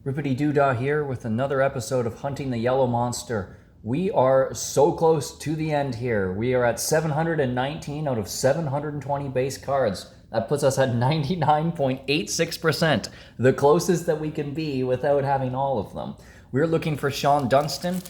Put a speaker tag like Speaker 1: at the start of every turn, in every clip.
Speaker 1: Rippity Doodah here with another episode of Hunting the Yellow Monster. We are so close to the end here. We are at 719 out of 720 base cards. That puts us at 99.86%, the closest that we can be without having all of them. We're looking for Sean Dunston,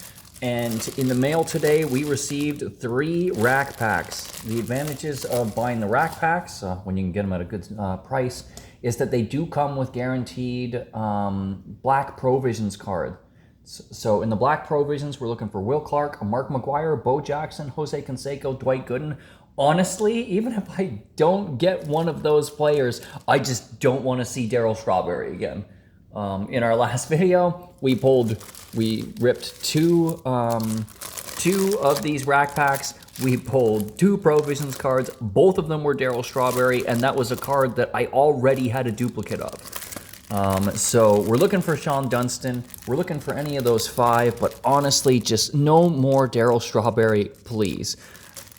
Speaker 1: and in the mail today we received 3 rack packs. The advantages of buying the rack packs, when you can get them at a good price, is that they do come with guaranteed Black Provisions card. So in the Black Provisions, we're looking for Will Clark, Mark McGuire, Bo Jackson, Jose Canseco, Dwight Gooden. Honestly, even if I don't get one of those players, I just don't want to see Darryl Strawberry again. In our last video, we ripped two of these rack packs. We pulled 2 Provisions cards. Both of them were Darryl Strawberry, and that was a card that I already had a duplicate of. So we're looking for Sean Dunston. We're looking for any of those 5, but honestly, just no more Darryl Strawberry, please.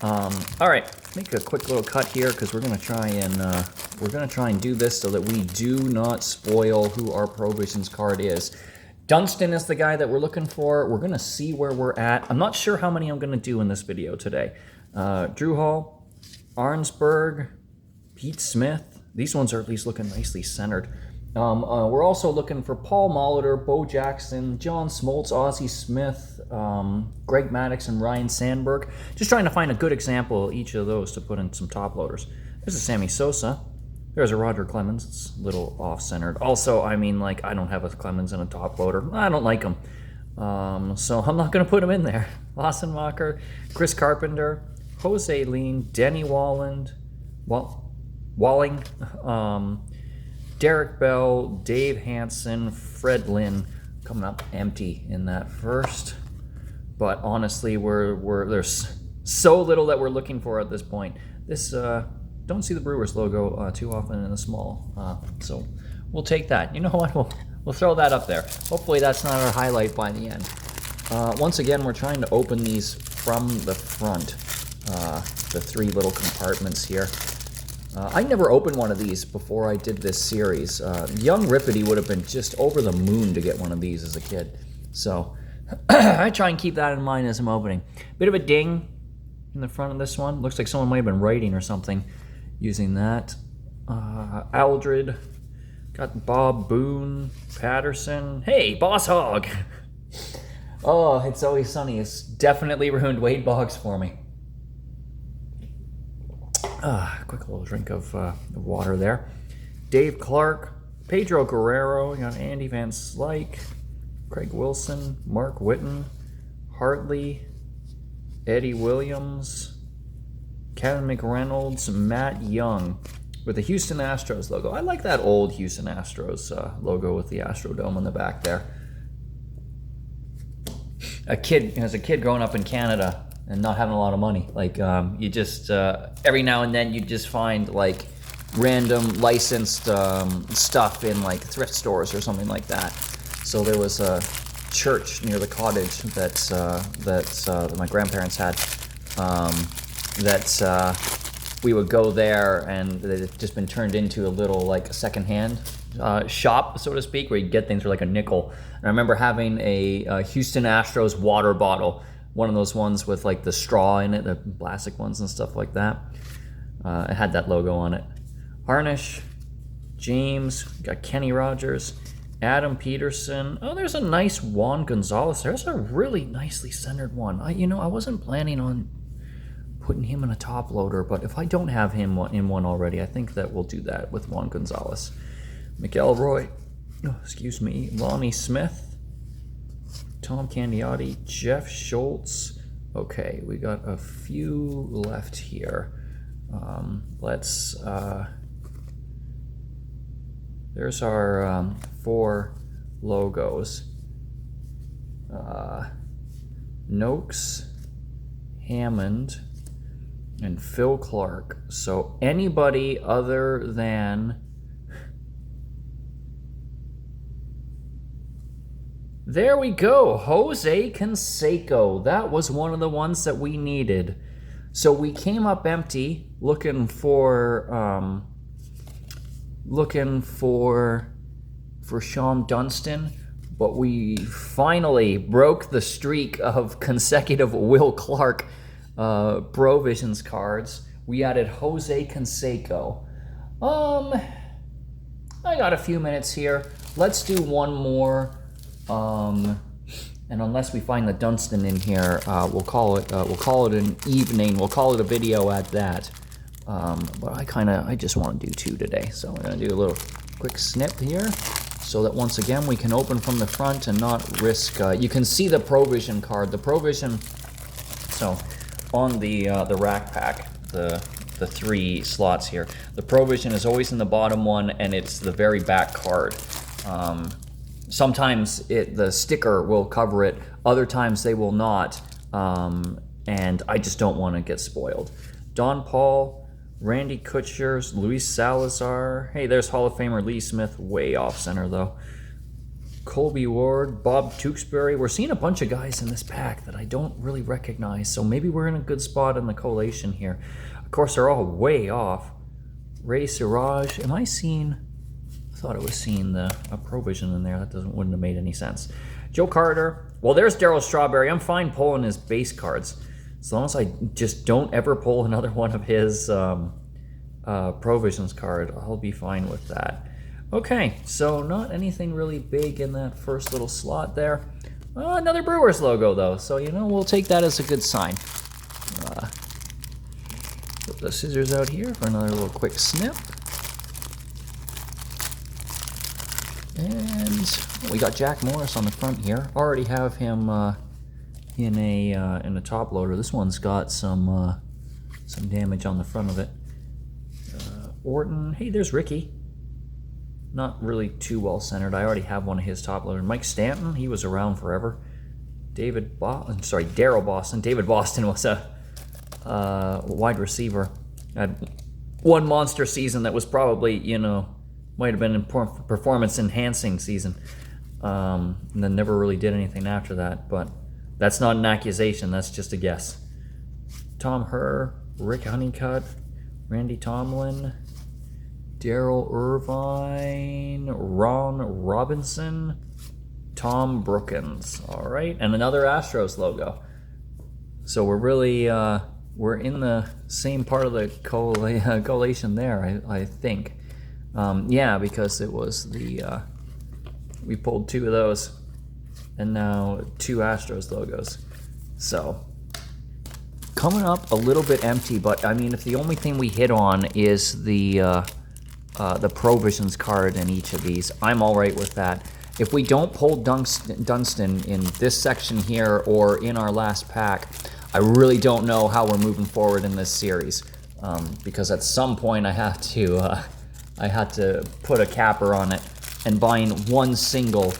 Speaker 1: All right, make a quick little cut here because we're gonna try and do this so that we do not spoil who our Provisions card is. Dunston is the guy that we're looking for. We're going to see where we're at. I'm not sure how many I'm going to do in this video today. Drew Hall, Arnsberg, Pete Smith. These ones are at least looking nicely centered. We're also looking for Paul Molitor, Bo Jackson, John Smoltz, Ozzie Smith, Greg Maddux, and Ryan Sandberg. Just trying to find a good example of each of those to put in some top loaders. There's a Sammy Sosa. There's a Roger Clemens. It's a little off-centered. Also, I mean, like, I don't have a Clemens in a top loader. I don't like him. So I'm not going to put him in there. Lassenmacher, Chris Carpenter, Jose Lean, Denny Walling, Derek Bell, Dave Hansen, Fred Lynn. Coming up empty in that first. But honestly, there's so little that we're looking for at this point. Don't see the Brewers logo too often in the small, so we'll take that. You know what? We'll throw that up there. Hopefully that's not our highlight by the end. Once again, we're trying to open these from the front, the 3 little compartments here. I never opened one of these before I did this series. Young Rippity would have been just over the moon to get one of these as a kid. So I try and keep that in mind as I'm opening. Bit of a ding in the front of this one. Looks like someone might have been writing or something using that. Aldred, got Bob Boone, Patterson. Hey, Boss Hog! Oh, It's Always Sunny. It's definitely ruined Wade Boggs for me. Quick little drink of water there. Dave Clark, Pedro Guerrero, you got Andy Van Slyke, Craig Wilson, Mark Whitten, Hartley, Eddie Williams, Kevin McReynolds, Matt Young with the Houston Astros logo. I like that old Houston Astros logo with the Astrodome on the back there. As a kid growing up in Canada and not having a lot of money, like you just every now and then you just find like random licensed stuff in like thrift stores or something like that. So there was a church near the cottage that my grandparents had. We would go there, and it had just been turned into a little like secondhand shop, so to speak, where you get things for like a nickel. And I remember having a Houston Astros water bottle, one of those ones with like the straw in it, the plastic ones and stuff like that. It had that logo on it. Harnish, James, got Kenny Rogers, Adam Peterson. Oh, there's a nice Juan Gonzalez. There's a really nicely centered one. I wasn't planning on putting him in a top loader, but if I don't have him in one already, I think that we'll do that with Juan Gonzalez. McElroy, Lonnie Smith, Tom Candiotti, Jeff Schultz. Okay, we got a few left here. There's our 4 logos. Noakes, Hammond, and Phil Clark. So anybody other than... There we go, Jose Canseco. That was one of the ones that we needed. So we came up empty, looking for Sean Dunston. but we finally broke the streak of consecutive Will Clark Provisions cards. We added Jose Canseco. I got a few minutes here. Let's do one more. And unless we find the Dunston in here, we'll call it an evening. We'll call it a video at that. But I just want to do two today. So we're gonna do a little quick snip here, so that once again we can open from the front and not risk. You can see the Provision card. The Provision. So on the rack pack, the three slots here, the Provision is always in the bottom one, and it's the very back card. Sometimes the sticker will cover it, other times they will not, and I just don't want to get spoiled. Don Paul, Randy Kutcher, Luis Salazar. Hey, there's Hall of Famer Lee Smith, way off center though. Colby Ward, Bob Tewksbury. We're seeing a bunch of guys in this pack that I don't really recognize, so maybe we're in a good spot in the collation here. Of course, they're all way off. Ray Siraj, am I seeing? I thought I was seeing a Provision in there. That wouldn't have made any sense. Joe Carter. Well, there's Darryl Strawberry. I'm fine pulling his base cards, as long as I just don't ever pull another one of his Provisions card. I'll be fine with that. Okay, so not anything really big in that first little slot there. Another Brewers logo though, so we'll take that as a good sign. Put the scissors out here for another little quick snip. And we got Jack Morris on the front here. Already have him in a top loader. This one's got some damage on the front of it. Orton. Hey, there's Ricky. Not really too well centered. I already have one of his top loaders. Mike Stanton. He was around forever. Daryl Boston. David Boston was a wide receiver. Had one monster season that was probably might have been a performance-enhancing season, and then never really did anything after that, but that's not an accusation, that's just a guess. Tom Herr, Rick Honeycutt, Randy Tomlin, Daryl Irvine, Ron Robinson, Tom Brookins. All right, and another Astros logo. So we're really, we're in the same part of the collation there, I think. Yeah, because it was we pulled two of those, and now two Astros logos. So coming up a little bit empty, but I mean, if the only thing we hit on is the Provisions card in each of these, I'm all right with that. If we don't pull Dunston in this section here or in our last pack, I really don't know how we're moving forward in this series, because at some point I had to put a capper on it, and buying one single,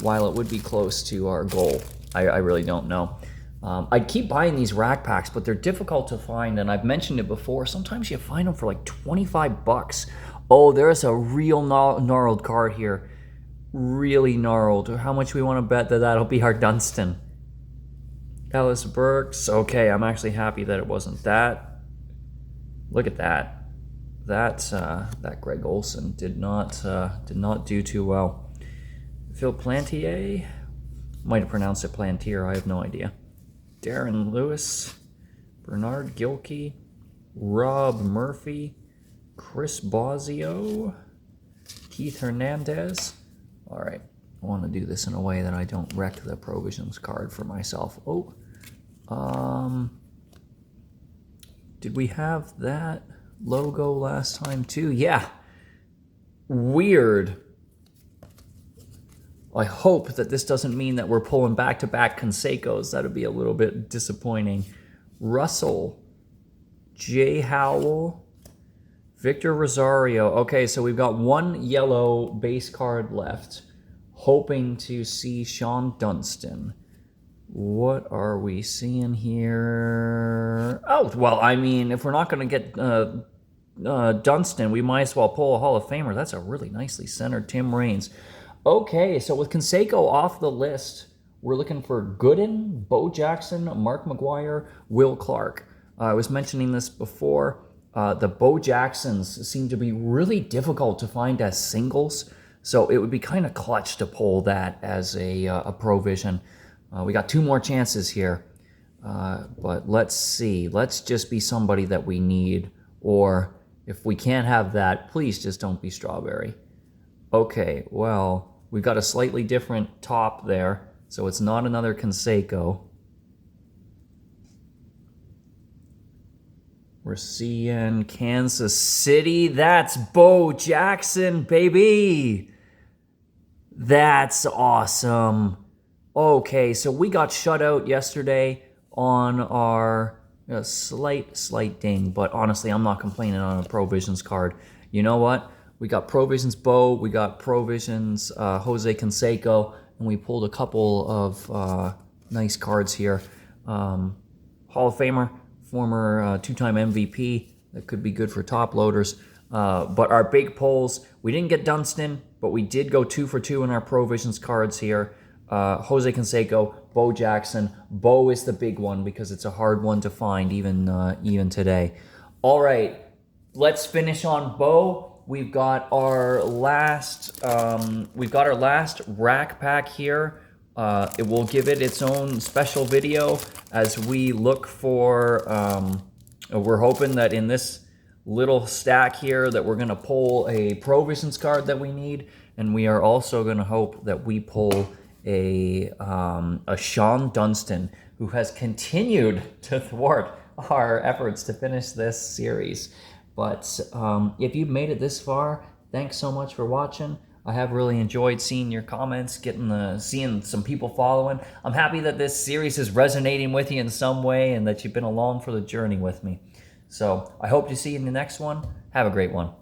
Speaker 1: while it would be close to our goal, I really don't know. I'd keep buying these rack packs, but they're difficult to find, and I've mentioned it before. Sometimes you find them for like 25 bucks. Oh, there's a real gnarled card here. Really gnarled. How much we want to bet that that'll be our Dunston? Ellis Burks. Okay, I'm actually happy that it wasn't that. Look at that. That Greg Olson did not do too well. Phil Plantier, might have pronounced it Plantier, I have no idea. Darren Lewis, Bernard Gilkey, Rob Murphy, Chris Bosio, Keith Hernandez. All right, I want to do this in a way that I don't wreck the Provisions card for myself. Oh, did we have that logo last time too? Yeah. Weird. I hope that this doesn't mean that we're pulling back-to-back Cansecos. That would be a little bit disappointing. Russell, Jay Howell, Victor Rosario. Okay, so we've got one yellow base card left. Hoping to see Sean Dunston. What are we seeing here? Oh, well, I mean, if we're not going to get Dunston, we might as well pull a Hall of Famer. That's a really nicely centered Tim Raines. Okay, so with Canseco off the list, we're looking for Gooden, Bo Jackson, Mark McGwire, Will Clark. I was mentioning this before. The Bo Jacksons seem to be really difficult to find as singles. So it would be kind of clutch to pull that as a provision. We got 2 more chances here. But let's see. Let's just be somebody that we need. Or if we can't have that, please just don't be Strawberry. Okay, well, we've got a slightly different top there. So it's not another Canseco. We're seeing Kansas City. That's Bo Jackson, baby. That's awesome. Okay, so we got shut out yesterday on our slight ding, but honestly, I'm not complaining on a Provisions card. You know what? We got Provisions Bo, we got Provisions Jose Canseco, and we pulled a couple of nice cards here. Hall of Famer, former 2-time MVP. That could be good for top loaders. But our big pulls, we didn't get Dunston, but we did go 2 for 2 in our Provisions cards here. Jose Canseco, Bo Jackson. Bo is the big one because it's a hard one to find even today. All right, let's finish on Bo. We've got our last rack pack here. It will give it its own special video as we look for. We're hoping that in this little stack here that we're going to pull a Provisions card that we need, and we are also going to hope that we pull a Sean Dunston, who has continued to thwart our efforts to finish this series. But if you've made it this far, thanks so much for watching. I have really enjoyed seeing your comments, seeing some people following. I'm happy that this series is resonating with you in some way and that you've been along for the journey with me. So I hope to see you in the next one. Have a great one.